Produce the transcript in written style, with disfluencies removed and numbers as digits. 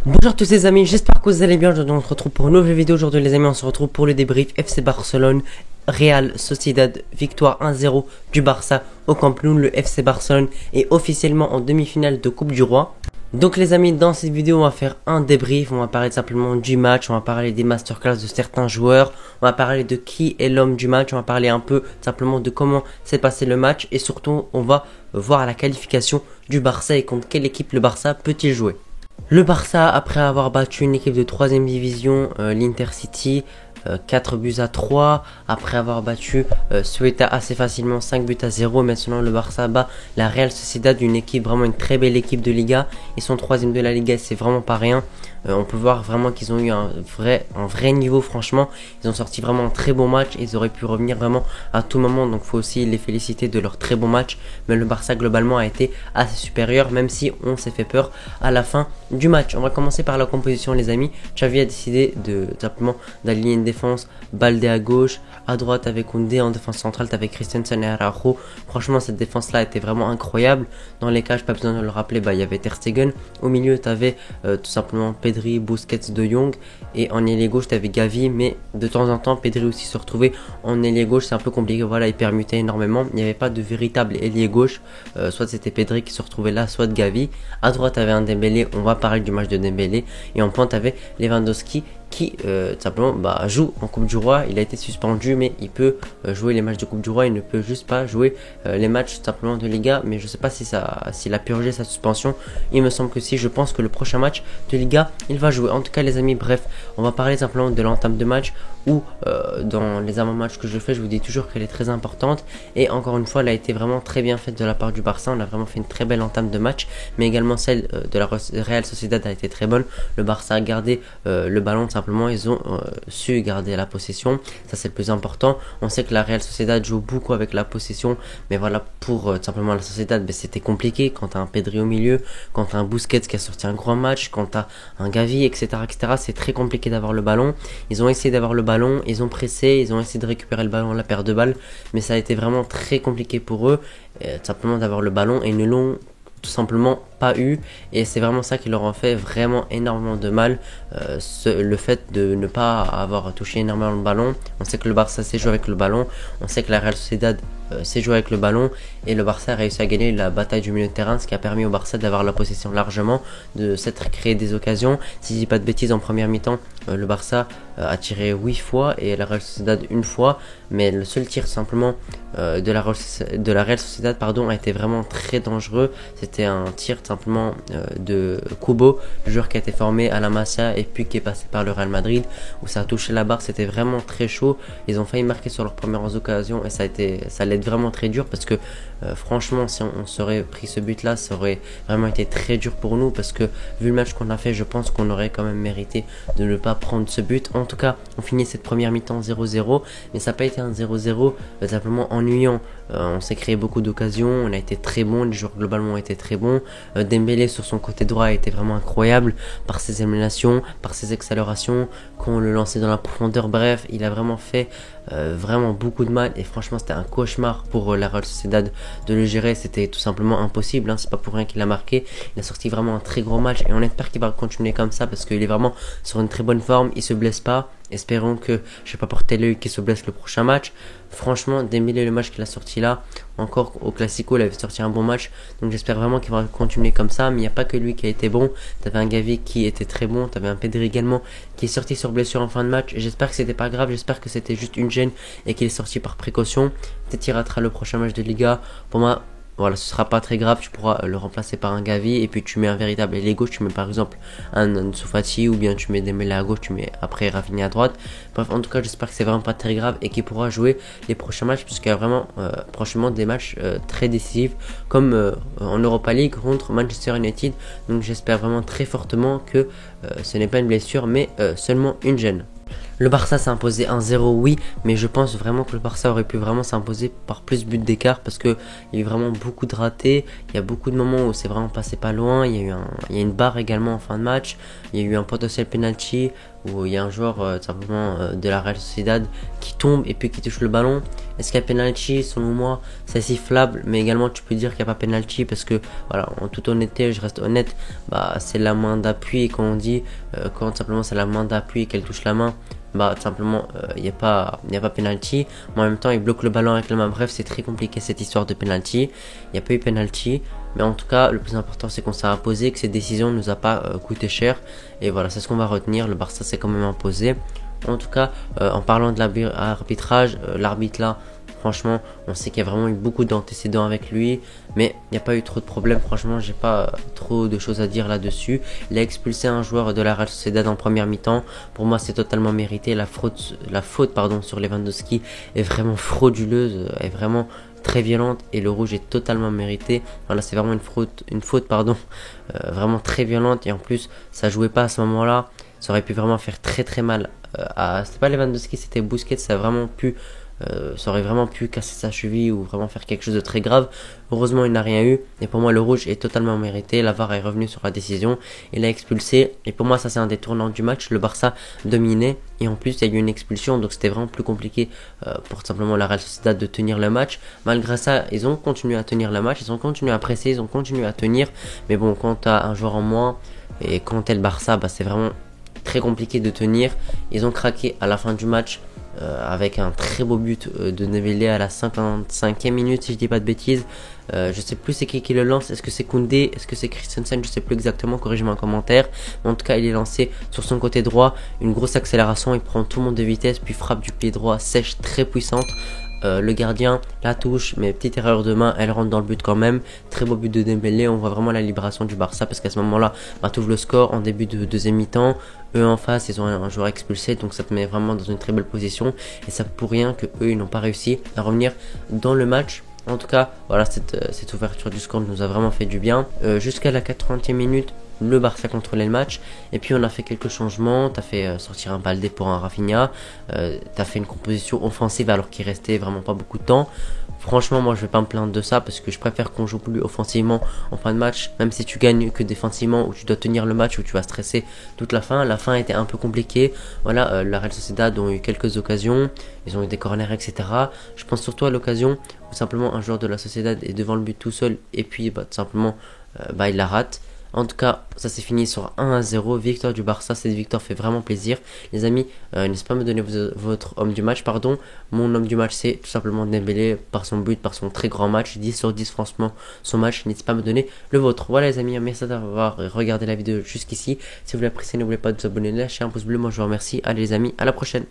Bonjour à tous les amis, j'espère que vous allez bien. Aujourd'hui on se retrouve pour une nouvelle vidéo. Aujourd'hui les amis, on se retrouve pour le débrief FC Barcelone Real Sociedad, victoire 1-0 du Barça au Camp Nou. Le FC Barcelone est officiellement en demi-finale de Coupe du Roi. Donc les amis, dans cette vidéo on va faire un débrief, on va parler simplement du match, on va parler des masterclass de certains joueurs, on va parler de qui est l'homme du match, on va parler un peu simplement de comment s'est passé le match et surtout on va voir la qualification du Barça et contre quelle équipe le Barça peut-il jouer. Le Barça, après avoir battu une équipe de 3ème division, l'Intercity, 4 buts à 3, après avoir battu Ceuta assez facilement 5 buts à 0, maintenant le Barça bat la Real Sociedad, une équipe, vraiment une très belle équipe de Liga, ils sont 3ème de la Liga, c'est vraiment pas rien. On peut voir vraiment qu'ils ont eu un vrai niveau, franchement. Ils ont sorti vraiment un très bon match. Ils auraient pu revenir vraiment à tout moment. Donc il faut aussi les féliciter de leur très bon match. Mais le Barça globalement a été assez supérieur, même si on s'est fait peur à la fin du match. On va commencer par la composition les amis. Xavi a décidé simplement d'aligner une défense. Balde à gauche, à droite avec Koundé, en défense centrale avec Christensen et Araujo. Franchement cette défense là était vraiment incroyable. Dans les cages, pas besoin de le rappeler, il y avait Ter Stegen. Au milieu tu avais tout simplement Pedri, Busquets, De Jong, et en ailier gauche tu avais Gavi, mais de temps en temps Pedri aussi se retrouvait en ailier gauche, c'est un peu compliqué, voilà, il permutait énormément, il n'y avait pas de véritable ailier gauche, soit c'était Pedri qui se retrouvait là, soit Gavi. À droite tu avais un Dembélé, on va parler du match de Dembélé, et en pointe tu avais Lewandowski qui simplement joue en Coupe du Roi. Il a été suspendu mais il peut jouer les matchs de Coupe du Roi, il ne peut juste pas jouer les matchs simplement de Liga, mais je sais pas s'il a purgé sa suspension. Il me semble que si, je pense que le prochain match de Liga il va jouer. En tout cas les amis, bref, on va parler simplement de l'entame de match où dans les avant-matchs que je fais, je vous dis toujours qu'elle est très importante, et encore une fois elle a été vraiment très bien faite de la part du Barça. On a vraiment fait une très belle entame de match, mais également celle de la Real Sociedad a été très bonne. Le Barça a gardé le ballon, simplement ils ont su garder la possession, ça c'est le plus important. On sait que la Real Sociedad joue beaucoup avec la possession, mais voilà, pour simplement la Sociedad, c'était compliqué quand t'as un Pedri au milieu, quand t'as un Busquets qui a sorti un grand match, quand t'as un Gavi, etc., c'est très compliqué d'avoir le ballon. Ils ont essayé d'avoir le ballon, ils ont pressé, ils ont essayé de récupérer le ballon à la perte de balle, mais ça a été vraiment très compliqué pour eux simplement d'avoir le ballon, et ils ne l'ont tout simplement pas eu, et c'est vraiment ça qui leur a fait vraiment énormément de mal, le fait de ne pas avoir touché énormément le ballon. On sait que le Barça sait jouer avec le ballon, on sait que la Real Sociedad sait jouer avec le ballon, et le Barça a réussi à gagner la bataille du milieu de terrain, ce qui a permis au Barça d'avoir la possession largement, de s'être créé des occasions. Si je dis pas de bêtises, en première mi-temps le Barça a tiré 8 fois et la Real Sociedad une fois, mais le seul tir simplement de la Real Sociedad a été vraiment très dangereux. C'était un tir simplement de Kubo, le joueur qui a été formé à la Masia et puis qui est passé par le Real Madrid, où ça a touché la barre. C'était vraiment très chaud, ils ont failli marquer sur leurs premières occasions, et ça allait être vraiment très dur, parce que franchement si on serait pris ce but là, ça aurait vraiment été très dur pour nous, parce que vu le match qu'on a fait, je pense qu'on aurait quand même mérité de ne pas prendre ce but. En tout cas on finit cette première mi-temps 0-0, mais ça n'a pas été un 0-0 simplement ennuyant. On s'est créé beaucoup d'occasions, on a été très bon, les joueurs globalement ont été très bons. Dembélé sur son côté droit a été vraiment incroyable par ses éliminations, par ses accélérations, quand on le lançait dans la profondeur. Bref, il a vraiment fait vraiment beaucoup de mal, et franchement c'était un cauchemar pour la Real Sociedad de le gérer. C'était tout simplement impossible, c'est pas pour rien qu'il a marqué. Il a sorti vraiment un très gros match, et on espère qu'il va continuer comme ça, parce qu'il est vraiment sur une très bonne forme, il se blesse pas. Espérons que je vais pas porter l'œil qu'il se blesse le prochain match. Franchement, Dembélé, le match qu'il a sorti là, encore au Classico, il avait sorti un bon match, donc j'espère vraiment qu'il va continuer comme ça. Mais il n'y a pas que lui qui a été bon, t'avais un Gavi qui était très bon, t'avais un Pedri également qui est sorti sur blessure en fin de match. J'espère que c'était pas grave, j'espère que c'était juste une gêne et qu'il est sorti par précaution. Peut-être il ratera le prochain match de Liga. Pour moi, voilà, ce sera pas très grave, tu pourras le remplacer par un Gavi, et puis tu mets un véritable ailier gauche, tu mets par exemple un Ansu Fati, ou bien tu mets Dembélé à gauche, tu mets après Rafinha à droite. Bref, en tout cas j'espère que c'est vraiment pas très grave et qu'il pourra jouer les prochains matchs, puisqu'il y a vraiment prochainement des matchs très décisifs, comme en Europa League contre Manchester United. Donc j'espère vraiment très fortement que ce n'est pas une blessure, mais seulement une gêne. Le Barça s'est imposé 1-0, oui, mais je pense vraiment que le Barça aurait pu vraiment s'imposer par plus de buts d'écart, parce que il y a eu vraiment beaucoup de ratés. Il y a beaucoup de moments où c'est vraiment passé pas loin. Il y a une barre également en fin de match. Il y a eu un potentiel penalty où il y a un joueur simplement de la Real Sociedad qui tombe et puis qui touche le ballon. Est-ce qu'il y a penalty? Selon moi, c'est sifflable, mais également tu peux dire qu'il n'y a pas penalty parce que, voilà, en toute honnêteté, je reste honnête, bah c'est la main d'appui quand on dit, quand simplement c'est la main d'appui et qu'elle touche la main, bah tout simplement il n'y a pas penalty. Mais en même temps il bloque le ballon avec la main. Bref, c'est très compliqué cette histoire de penalty. Il n'y a pas eu penalty, mais en tout cas le plus important c'est qu'on s'est imposé, que cette décision ne nous a pas coûté cher, et voilà, c'est ce qu'on va retenir. Le Barça s'est quand même imposé. En tout cas, en parlant de l'arbitrage, l'arbitre là, franchement, on sait qu'il y a vraiment eu beaucoup d'antécédents avec lui, mais il n'y a pas eu trop de problèmes. Franchement, j'ai pas trop de choses à dire là-dessus. Il a expulsé un joueur de la Real Sociedad en première mi-temps. Pour moi, c'est totalement mérité. La faute sur Lewandowski est vraiment frauduleuse, est vraiment très violente, et le rouge est totalement mérité. Voilà, c'est vraiment une faute vraiment très violente, et en plus, ça jouait pas à ce moment-là. Ça aurait pu vraiment faire très très mal. C'était pas Lewandowski, c'était Busquets. Ça aurait vraiment pu casser sa cheville ou vraiment faire quelque chose de très grave. Heureusement, il n'a rien eu. Et pour moi, le rouge est totalement mérité. La VAR est revenue sur la décision. Il l'a expulsé. Et pour moi, ça c'est un des tournants du match. Le Barça dominait. Et en plus, il y a eu une expulsion. Donc c'était vraiment plus compliqué pour simplement la Real Sociedad de tenir le match. Malgré ça, ils ont continué à tenir le match. Ils ont continué à presser. Ils ont continué à tenir. Mais bon, quand tu as un joueur en moins et quand tu es le Barça, bah, c'est vraiment très compliqué de tenir. Ils ont craqué à la fin du match avec un très beau but de Dembélé à la 55e minute, si je dis pas de bêtises. Je sais plus c'est qui le lance. Est-ce que c'est Koundé? Est-ce que c'est Christensen? Je sais plus exactement, corrigez-moi en commentaire. Mais en tout cas, il est lancé sur son côté droit, une grosse accélération, il prend tout le monde de vitesse, puis frappe du pied droit sèche très puissante. Le gardien la touche, mais petite erreur de main, elle rentre dans le but quand même. Très beau but de Dembélé. On voit vraiment la libération du Barça, parce qu'à ce moment là, bah, t'ouvres le score en début de deuxième mi-temps. Eux en face, ils ont un joueur expulsé, donc ça te met vraiment dans une très belle position, et ça pour rien que eux ils n'ont pas réussi à revenir dans le match. En tout cas, voilà, cette ouverture du score nous a vraiment fait du bien. Jusqu'à la 80e minute, le Barça contrôlait le match, et puis on a fait quelques changements. T'as fait sortir un Baldé pour un Rafinha, t'as fait une composition offensive alors qu'il restait vraiment pas beaucoup de temps. Franchement, moi je vais pas me plaindre de ça, parce que je préfère qu'on joue plus offensivement en fin de match, même si tu gagnes, que défensivement où tu dois tenir le match, où tu vas stresser toute la fin. La fin était un peu compliquée. Voilà, la Real Sociedad ont eu quelques occasions, ils ont eu des corners, etc. Je pense surtout à l'occasion où simplement un joueur de la Sociedad est devant le but tout seul, et puis tout simplement il la rate. En tout cas, ça s'est fini sur 1-0, victoire du Barça. Cette victoire fait vraiment plaisir. Les amis, n'hésitez pas à me donner votre homme du match, pardon. Mon homme du match, c'est tout simplement Dembélé, par son but, par son très grand match. 10 sur 10, franchement, son match. N'hésitez pas à me donner le vôtre. Voilà les amis, merci d'avoir regardé la vidéo jusqu'ici. Si vous l'appréciez, n'oubliez pas de vous abonner, lâcher un pouce bleu. Moi, je vous remercie. Allez les amis, à la prochaine.